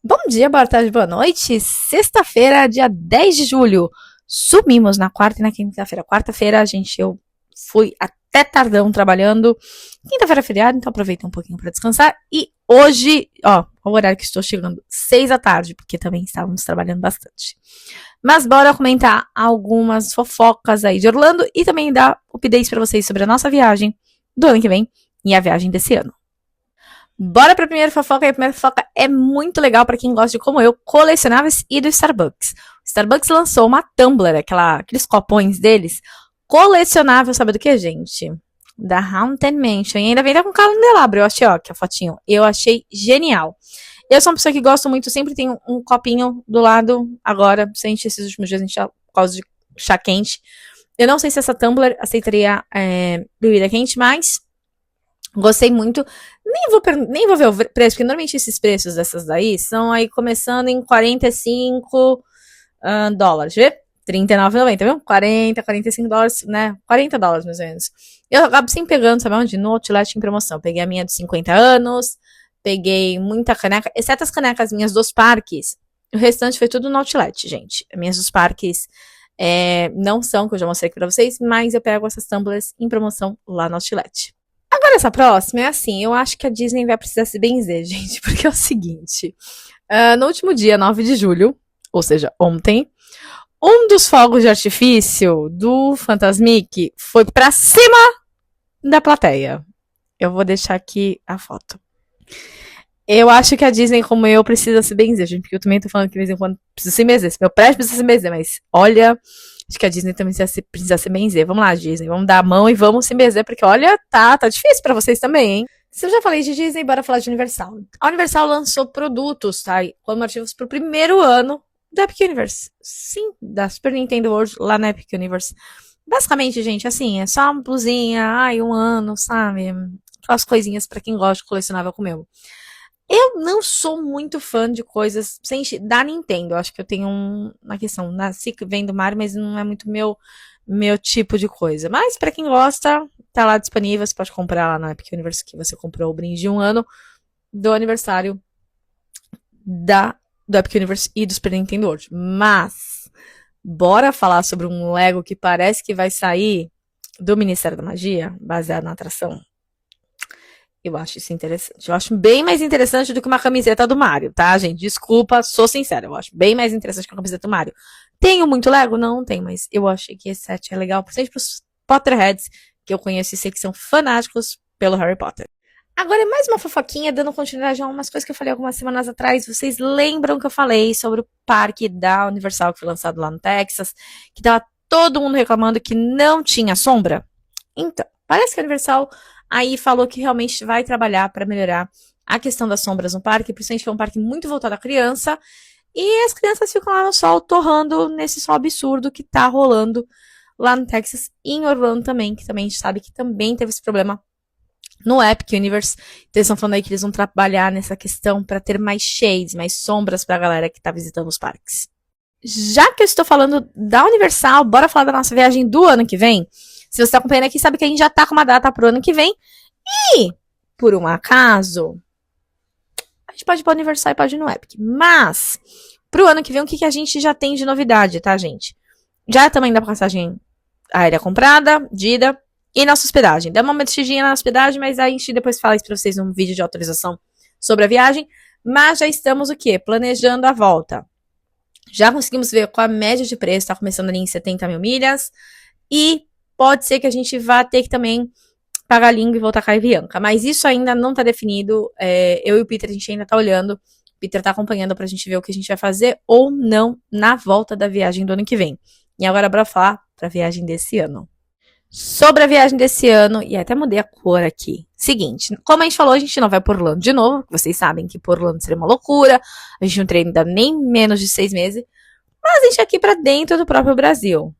Bom dia, boa tarde, boa noite. Sexta-feira, dia 10 de julho. Sumimos na quarta e na quinta-feira. Quarta-feira, eu fui até tardão trabalhando. Quinta-feira é feriado, então aproveita um pouquinho para descansar. E hoje, o horário que estou chegando, 6 da tarde, porque também estávamos trabalhando bastante. Mas bora comentar algumas fofocas aí de Orlando e também dar updates para vocês sobre a nossa viagem do ano que vem e a viagem desse ano. Bora pra primeira fofoca, e a primeira fofoca é muito legal pra quem gosta de, como eu, colecionáveis e do Starbucks. O Starbucks lançou uma tumbler, aqueles copões deles, colecionável, sabe do que, gente? Da Haunted Mansion, e ainda vem com candelabro, eu achei, aqui a fotinho, eu achei genial. Eu sou uma pessoa que gosto muito, sempre tenho um copinho do lado, agora, esses últimos dias, por causa de chá quente. Eu não sei se essa tumbler aceitaria bebida quente, mas gostei muito. Nem vou ver o preço, porque normalmente esses preços dessas daí são aí começando em 45 dólares, vê? R$39,90, viu? 40, 45 dólares, né? 40 dólares mais ou menos. Eu acabo sempre pegando, sabe onde? No Outlet em promoção. Peguei a minha de 50 anos, peguei muita caneca, exceto as canecas minhas dos parques. O restante foi tudo no Outlet, gente. As minhas dos parques não são, que eu já mostrei aqui pra vocês, mas eu pego essas tumblers em promoção lá no Outlet. Agora essa próxima é assim, eu acho que a Disney vai precisar se benzer, gente, porque é o seguinte, no último dia, 9 de julho, ou seja, ontem, um dos fogos de artifício do Fantasmic foi pra cima da plateia. Eu vou deixar aqui a foto. Eu acho que a Disney, como eu, precisa se benzer, gente, porque eu também tô falando que de vez em quando precisa se benzer, meu prédio precisa se benzer, mas olha, acho que a Disney também precisa se benzer. Vamos lá, Disney, vamos dar a mão e vamos se benzer, porque olha, tá difícil pra vocês também, hein? Se eu já falei de Disney, bora falar de Universal. A Universal lançou produtos, tá? Comemorativos pro primeiro ano da Epic Universe. Sim, da Super Nintendo World lá na Epic Universe. Basicamente, gente, assim, é só uma blusinha, um ano, sabe? Aquelas coisinhas pra quem gosta de colecionável como eu. Eu não sou muito fã de coisas da Nintendo. Eu acho que eu tenho uma questão. Nasci vendo Mario, mas não é muito meu tipo de coisa. Mas pra quem gosta, tá lá disponível. Você pode comprar lá na Epic Universe, que você comprou o brinde de um ano do aniversário do Epic Universe e do Super Nintendo World. Mas bora falar sobre um Lego que parece que vai sair do Ministério da Magia, baseado na atração. Eu acho isso interessante. Eu acho bem mais interessante do que uma camiseta do Mario, tá, gente? Desculpa, sou sincera. Eu acho bem mais interessante que uma camiseta do Mario. Tenho muito Lego? Não tenho, mas eu achei que esse set é legal, principalmente pros Potterheads, que eu conheço e sei que são fanáticos pelo Harry Potter. Agora é mais uma fofoquinha, dando continuidade a umas coisas que eu falei algumas semanas atrás. Vocês lembram que eu falei sobre o parque da Universal, que foi lançado lá no Texas, que tava todo mundo reclamando que não tinha sombra? Então, parece que a Universal aí falou que realmente vai trabalhar para melhorar a questão das sombras no parque, principalmente que é um parque muito voltado à criança, e as crianças ficam lá no sol, torrando nesse sol absurdo que tá rolando lá no Texas e em Orlando também, que também a gente sabe que também teve esse problema no Epic Universe. Então, eles estão falando aí que eles vão trabalhar nessa questão para ter mais shades, mais sombras pra galera que tá visitando os parques. Já que eu estou falando da Universal, bora falar da nossa viagem do ano que vem. Se você está acompanhando aqui, sabe que a gente já tá com uma data pro ano que vem. E, por um acaso, a gente pode ir pra Universal e pode ir no Epic. Mas, pro ano que vem, o que a gente já tem de novidade, tá, gente? Já também dá passagem aérea comprada, de ida, e nossa hospedagem. Dá uma mexidinha na hospedagem, mas aí a gente depois fala isso pra vocês num vídeo de autorização sobre a viagem. Mas já estamos o quê? Planejando a volta. Já conseguimos ver qual a média de preço, tá começando ali em 70 mil milhas. E pode ser que a gente vá ter que também pagar a língua e voltar com a Avianca. Mas isso ainda não tá definido. Eu e o Peter, a gente ainda tá olhando. O Peter tá acompanhando pra gente ver o que a gente vai fazer ou não na volta da viagem do ano que vem. E agora bora falar pra viagem desse ano. Sobre a viagem desse ano, e até mudei a cor aqui. Seguinte, como a gente falou, a gente não vai por Orlando de novo. Vocês sabem que por Orlando seria uma loucura. A gente não treina ainda nem menos de 6 meses. Mas a gente é aqui pra dentro do próprio Brasil.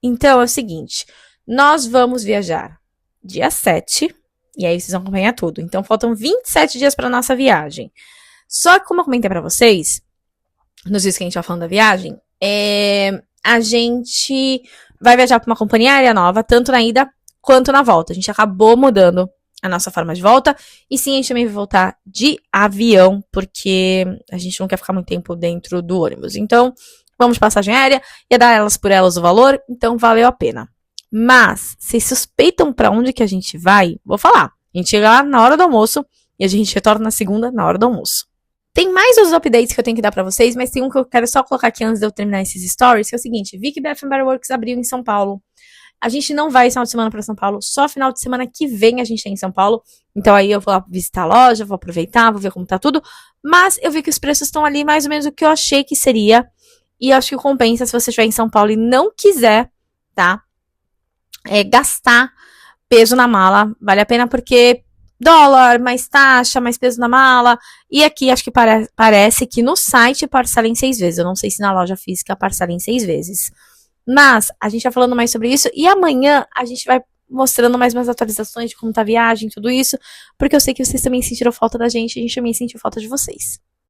Então, é o seguinte, nós vamos viajar dia 7, e aí vocês vão acompanhar tudo. Então, faltam 27 dias para nossa viagem. Só que, como eu comentei para vocês, nos dias que a gente vai falando da viagem, a gente vai viajar para uma companhia aérea nova, tanto na ida quanto na volta. A gente acabou mudando a nossa forma de volta. E sim, a gente também vai voltar de avião, porque a gente não quer ficar muito tempo dentro do ônibus. Então, vamos de passagem aérea, ia dar elas por elas o valor, então valeu a pena. Mas, vocês suspeitam pra onde que a gente vai? Vou falar. A gente chega lá na hora do almoço e a gente retorna na segunda, na hora do almoço. Tem mais os updates que eu tenho que dar pra vocês, mas tem um que eu quero só colocar aqui antes de eu terminar esses stories, que é o seguinte, Vic Bath & Body Works abriu em São Paulo. A gente não vai esse final de semana pra São Paulo, só final de semana que vem a gente tem em São Paulo. Então aí eu vou lá visitar a loja, vou aproveitar, vou ver como tá tudo. Mas eu vi que os preços estão ali mais ou menos o que eu achei que seria. E eu acho que compensa se você estiver em São Paulo e não quiser, tá? Gastar peso na mala. Vale a pena porque dólar, mais taxa, mais peso na mala. E aqui acho que parece que no site parcela em 6 vezes. Eu não sei se na loja física parcela em 6 vezes. Mas a gente vai falando mais sobre isso. E amanhã a gente vai mostrando mais umas atualizações de como tá a viagem, tudo isso. Porque eu sei que vocês também sentiram falta da gente. A gente também sentiu falta de vocês.